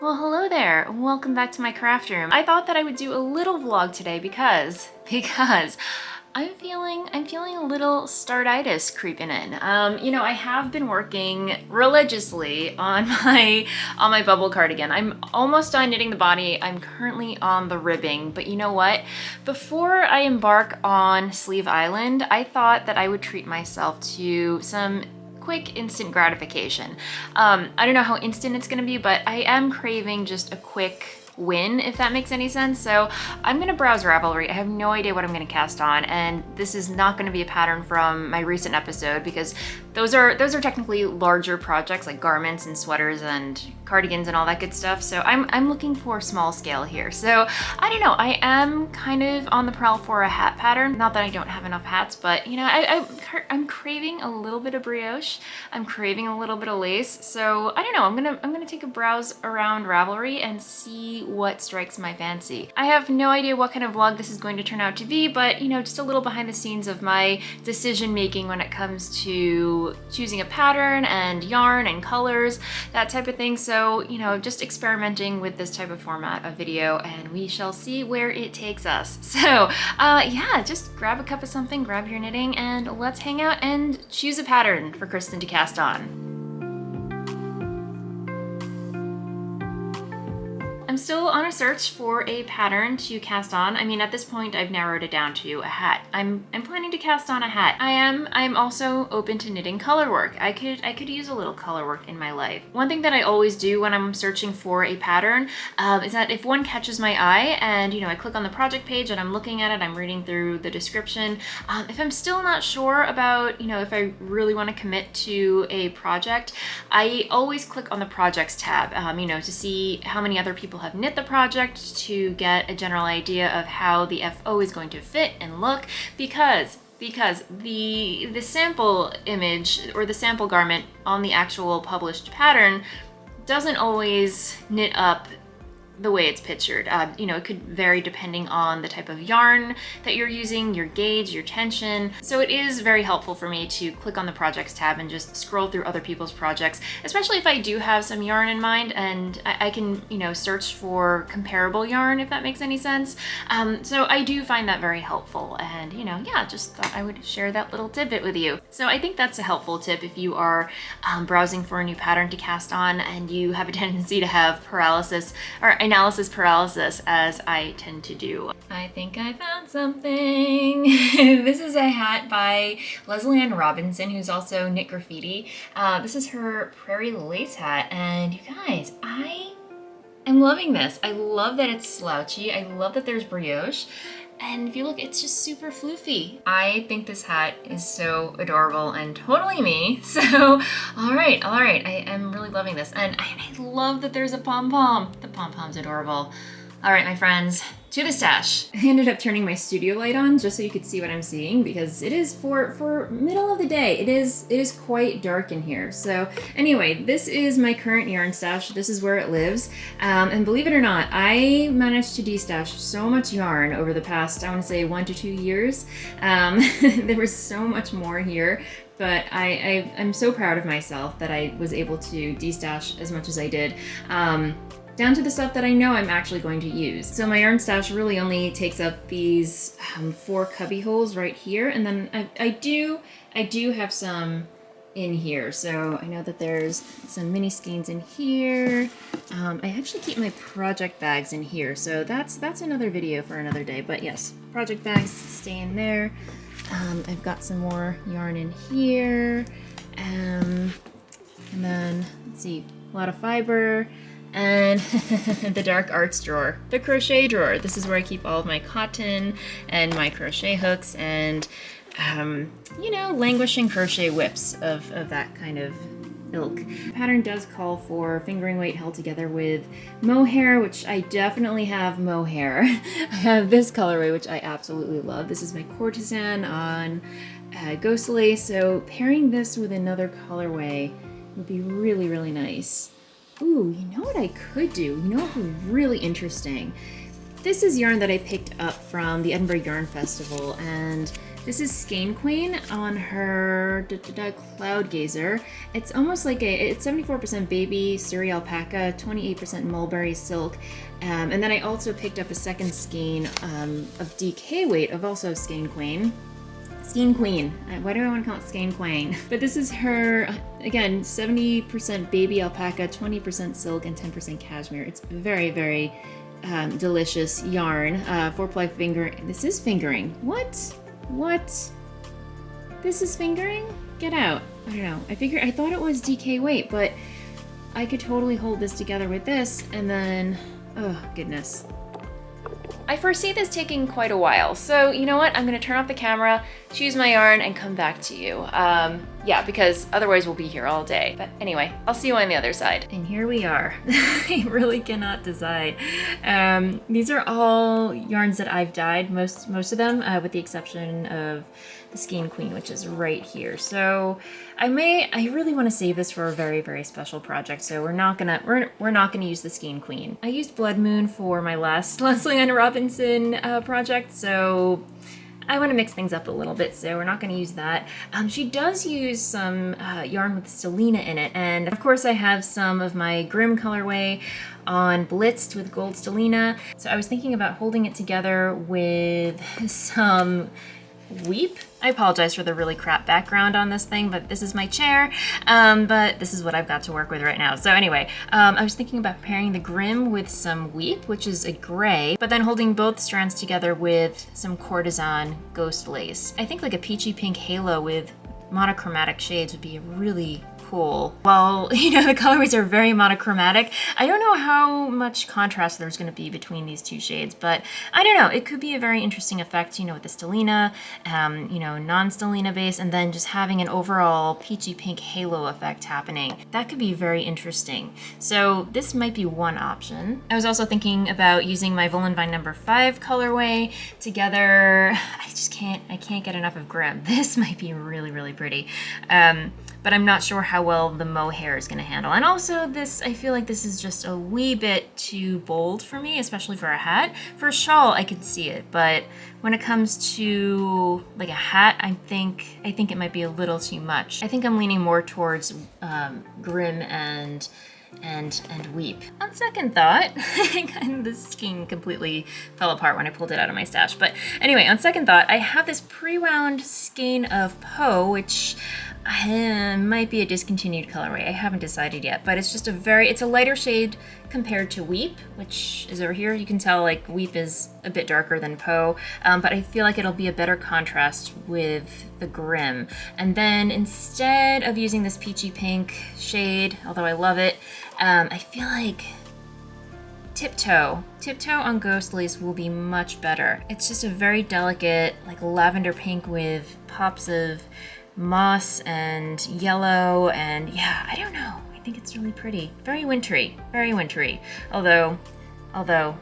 Well, hello there. Welcome back to my craft room. I thought that I would do a little vlog today because I'm feeling a little startitis creeping in. I have been working religiously on my bubble cardigan. I'm almost done knitting the body. I'm currently on the ribbing, but you know what? Before I embark on Sleeve Island, I thought that I would treat myself to some quick instant gratification. I don't know how instant it's gonna be, but I am craving just a quick win, if that makes any sense. So I'm gonna browse Ravelry. I have no idea what I'm gonna cast on, and this is not gonna be a pattern from my recent episode because those are technically larger projects like garments and sweaters and cardigans and all that good stuff. So I'm looking for small scale here. So I don't know, I am kind of on the prowl for a hat pattern. Not that I don't have enough hats, but you know, I'm craving a little bit of brioche. I'm craving a little bit of lace. So I don't know, I'm gonna take a browse around Ravelry and see what strikes my fancy. I have no idea what kind of vlog this is going to turn out to be, but you know, just a little behind the scenes of my decision making when it comes to choosing a pattern and yarn and colors, that type of thing. So, you know, just experimenting with this type of format of video, and we shall see where it takes us. So, yeah, just grab a cup of something, grab your knitting, and let's hang out and choose a pattern for Kristin to cast on. I'm still on a search for a pattern to cast on. I mean, at this point, I've narrowed it down to a hat. I'm planning to cast on a hat. I'm also open to knitting color work. I could use a little color work in my life. One thing that I always do when I'm searching for a pattern is that if one catches my eye and, you know, I click on the project page and I'm looking at it, I'm reading through the description. If I'm still not sure about, you know, if I really want to commit to a project, I always click on the projects tab, you know, to see how many other people have knit the project, to get a general idea of how the FO is going to fit and look, because the sample image or the sample garment on the actual published pattern doesn't always knit up the way it's pictured. You know, it could vary depending on the type of yarn that you're using, your gauge, your tension. So it is very helpful for me to click on the projects tab and just scroll through other people's projects, especially if I do have some yarn in mind and I can, you know, search for comparable yarn, if that makes any sense. So I do find that very helpful, and you know, yeah, just thought I would share that little tidbit with you. So I think that's a helpful tip if you are browsing for a new pattern to cast on and you have a tendency to have paralysis or analysis paralysis, as I tend to do. I think I found something. This is a hat by Leslie Ann Robinson, who's also knit graffiti. This is her Prairie lace hat, and you guys, I am loving this. I love that it's slouchy. I love that there's brioche. And if you look, it's just super floofy. I think this hat is so adorable and totally me. So, all right, I am really loving this. And I love that there's a pom-pom. The pom-pom's adorable. All right, my friends, to the stash. I ended up turning my studio light on just so you could see what I'm seeing, because it is for middle of the day. It is quite dark in here. So anyway, this is my current yarn stash. This is where it lives. And believe it or not, I managed to destash so much yarn over the past, I want to say 1 to 2 years. There was so much more here. But I'm so proud of myself that I was able to destash as much as I did. Down to the stuff that I know I'm actually going to use. So my yarn stash really only takes up these 4 cubby holes right here, and then I do have some in here. So I know that there's some mini skeins in here. I actually keep my project bags in here, so that's another video for another day. But yes, project bags stay in there. I've got some more yarn in here, and then let's see, a lot of fiber. And the dark arts drawer, the crochet drawer. This is where I keep all of my cotton and my crochet hooks and, you know, languishing crochet whips of that kind of ilk. The pattern does call for fingering weight held together with mohair, which I definitely have mohair. I have this colorway, which I absolutely love. This is my courtesan on Ghost Lace, so pairing this with another colorway would be really, really nice. Ooh, you know what I could do? You know what would be really interesting? This is yarn that I picked up from the Edinburgh Yarn Festival, and This is Skein Queen on her Cloud Gazer. It's almost like it's 74% baby Surrey alpaca, 28% mulberry silk. And then I also picked up a second skein of DK weight of also Skein Queen. Skein Queen. Why do I want to call it Skein Queen? But this is her, again, 70% baby alpaca, 20% silk, and 10% cashmere. It's very, very delicious yarn. 4-ply finger. This is fingering. What? This is fingering? Get out. I don't know. I thought it was DK weight, but I could totally hold this together with this and then, oh goodness. I foresee this taking quite a while, so you know what? I'm gonna turn off the camera, choose my yarn, and come back to you. Yeah, because otherwise we'll be here all day. But anyway, I'll see you on the other side. And here we are. I really cannot decide. These are all yarns that I've dyed, most of them, with the exception of the Skein Queen, which is right here. So I really want to save this for a very, very special project. So we're not gonna use the Skein Queen. I used Blood Moon for my last Leslie Ann Robinson project, so I want to mix things up a little bit, so we're not going to use that. She does use some yarn with Stellina in it, and of course I have some of my Grimm colorway on Blitzed with gold Stellina. So I was thinking about holding it together with some Weep. I apologize for the really crap background on this thing, but this is my chair, but this is what I've got to work with right now. So anyway, I was thinking about pairing the Grimm with some Weep, which is a gray, but then holding both strands together with some Courtesan Ghost Lace. I think like a peachy pink halo with monochromatic shades would be really cool. Well, you know, the colorways are very monochromatic. I don't know how much contrast there's going to be between these two shades, but I don't know. It could be a very interesting effect, you know, with the Stellina, you know, non-Stellina base, and then just having an overall peachy pink halo effect happening. That could be very interesting. So this might be one option. I was also thinking about using my Voolenvine number 5 colorway together. I can't get enough of Grimm. This might be really, really pretty. But I'm not sure how well the mohair is going to handle. And also this, I feel like this is just a wee bit too bold for me, especially for a hat. For a shawl, I could see it, but when it comes to like a hat, I think it might be a little too much. I think I'm leaning more towards Grimm and Weep. On second thought, this skein completely fell apart when I pulled it out of my stash. But anyway, on second thought, I have this pre-wound skein of Poe, which might be a discontinued colorway. I haven't decided yet, but it's just it's a lighter shade compared to Weep, which is over here. You can tell like Weep is a bit darker than Poe, but I feel like it'll be a better contrast with the Grimm. And then instead of using this peachy pink shade, although I love it, I feel like Tiptoe on Ghost Lace will be much better. It's just a very delicate, like lavender pink with pops of moss and yellow, and yeah, I don't know. I think it's really pretty. Very wintry, very wintry. Although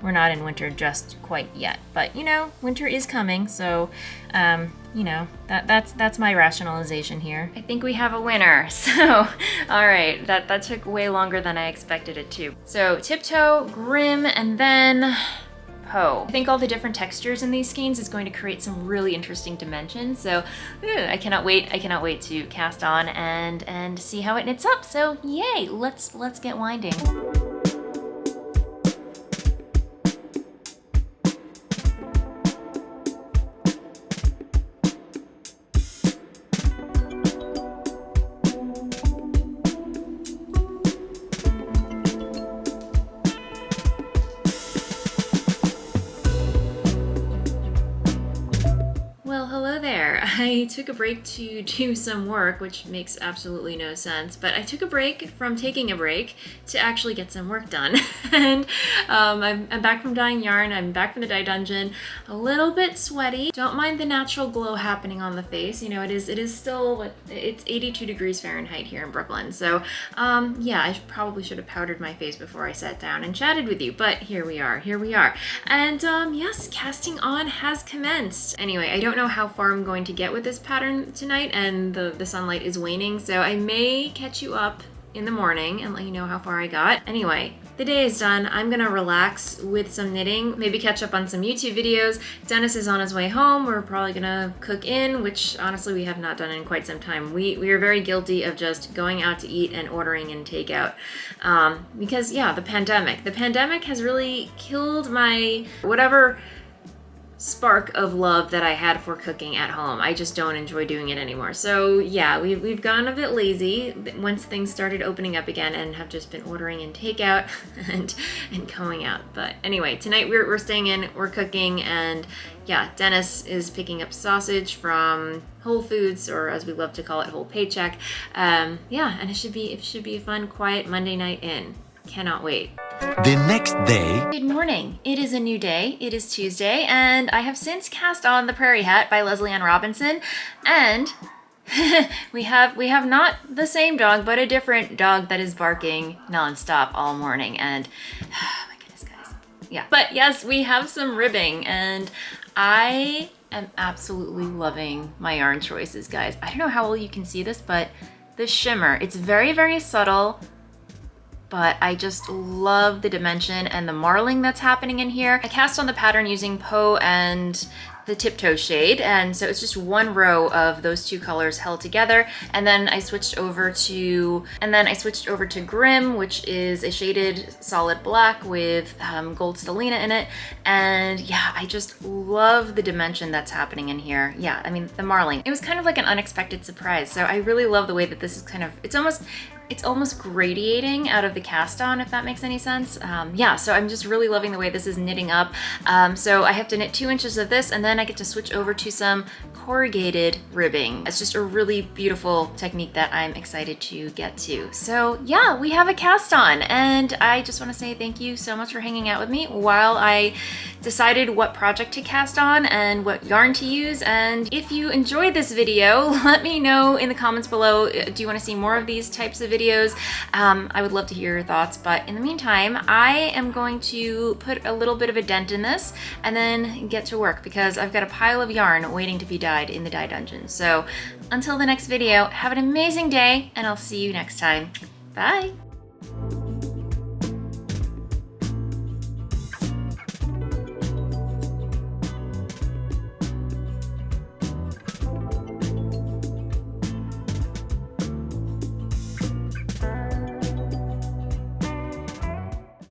we're not in winter just quite yet. But you know, winter is coming, so you know, that's my rationalization here. I think we have a winner. So, all right, that took way longer than I expected it to. So Tiptoe, Grimm, and then Poe. I think all the different textures in these skeins is going to create some really interesting dimensions. So I cannot wait to cast on and see how it knits up. So yay, let's get winding. I took a break to do some work, which makes absolutely no sense, but I took a break from taking a break to actually get some work done. And I'm back from dyeing yarn, I'm back from the dye dungeon, a little bit sweaty. Don't mind the natural glow happening on the face. You know, it is still, it's 82 degrees Fahrenheit here in Brooklyn. So yeah, I probably should have powdered my face before I sat down and chatted with you, but here we are. And yes, casting on has commenced. Anyway, I don't know how far I'm going to get with this pattern tonight, and the sunlight is waning, so I may catch you up in the morning and let you know how far I got. Anyway, the day is done. I'm gonna relax with some knitting, maybe catch up on some YouTube videos. Dennis is on his way home. We're probably gonna cook in, which honestly we have not done in quite some time. We are very guilty of just going out to eat and ordering in takeout because yeah, the pandemic. The pandemic has really killed my whatever spark of love that I had for cooking at home. I just don't enjoy doing it anymore. So yeah, we've gone a bit lazy once things started opening up again and have just been ordering in takeout and going out. But anyway, tonight we're staying in, we're cooking, and yeah, Dennis is picking up sausage from Whole Foods, or as we love to call it, Whole Paycheck. Yeah, and it should be a fun, quiet Monday night in. Cannot wait. The next day. Good morning. It is a new day. It is Tuesday, and I have since cast on the Prairie hat by Leslie Ann Robinson, and we have not the same dog, but a different dog that is barking nonstop all morning. And oh my goodness, guys. Yeah. But yes, we have some ribbing, and I am absolutely loving my yarn choices, guys. I don't know how well you can see this, but the shimmer, it's very, very subtle. But I just love the dimension and the marling that's happening in here. I cast on the pattern using Poe and the Tiptoe shade, and so it's just one row of those two colors held together, and then I switched over to Grim, which is a shaded solid black with gold stellina in it. And yeah, I just love the dimension that's happening in here. Yeah, I mean, the marling, it was kind of like an unexpected surprise. So I really love the way that this is kind of, it's almost gradiating out of the cast on, if that makes any sense. Yeah, so I'm just really loving the way this is knitting up. So I have to knit 2 inches of this, and then I get to switch over to some corrugated ribbing. It's just a really beautiful technique that I'm excited to get to. So yeah, we have a cast on, and I just want to say thank you so much for hanging out with me while I decided what project to cast on and what yarn to use. And if you enjoyed this video, let me know in the comments below. Do you want to see more of these types of videos? I would love to hear your thoughts, but in the meantime, I am going to put a little bit of a dent in this and then get to work, because I've got a pile of yarn waiting to be dyed in the dye dungeon. So until the next video, have an amazing day, and I'll see you next time. Bye.